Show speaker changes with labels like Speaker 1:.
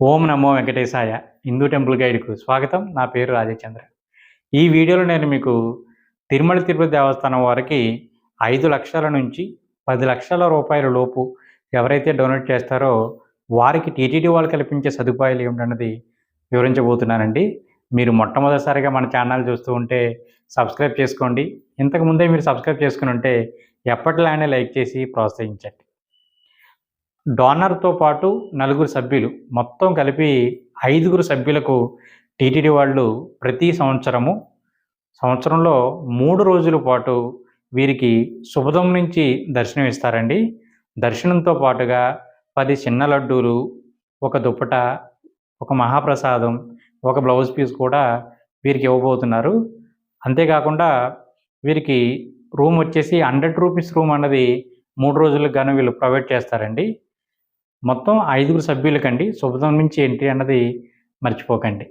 Speaker 1: ఓం నమో వెంకటేశాయ. Hindu temple గైడ్కు స్వాగతం. నా పేరు రాజచంద్ర. ఈ వీడియోలో నేను మీకు తిరుమల తిరుపతి దేవస్థానం వారికి 5 లక్షల నుంచి 10 లక్షల రూపాయల లోపు ఎవరైతే డొనేట్ చేస్తారో వారికి టీటీడీ వాళ్ళు కల్పించే సదుపాయాలు ఏమిటన్నది వివరించబోతున్నానండి. మీరు మొట్టమొదటిసారిగా మన ఛానల్ చూస్తూ ఉంటే సబ్స్క్రైబ్ చేసుకోండి. ఇంతకుముందే మీరు సబ్స్క్రైబ్ చేసుకుని ఉంటే ఎప్పటిలానే లైక్ చేసి ప్రోత్సహించండి. డోనర్తో పాటు 4 సభ్యులు మొత్తం కలిపి 5 సభ్యులకు టీటీడీ వాళ్ళు ప్రతి సంవత్సరంలో 3 రోజుల పాటు వీరికి శుభదం నుంచి దర్శనం ఇస్తారండి. దర్శనంతో పాటుగా 10 చిన్న లడ్డూలు, ఒక దుప్పట, ఒక మహాప్రసాదం, ఒక బ్లౌజ్ పీస్ కూడా వీరికి ఇవ్వబోతున్నారు. అంతేకాకుండా వీరికి రూమ్ వచ్చేసి 100 రూపీస్ రూమ్ అన్నది 3 రోజులకు గాను వీళ్ళు ప్రొవైడ్ చేస్తారండి. మొత్తం 5 సభ్యులకండి. శుభదం నుంచి ఏంటి అన్నది మర్చిపోకండి.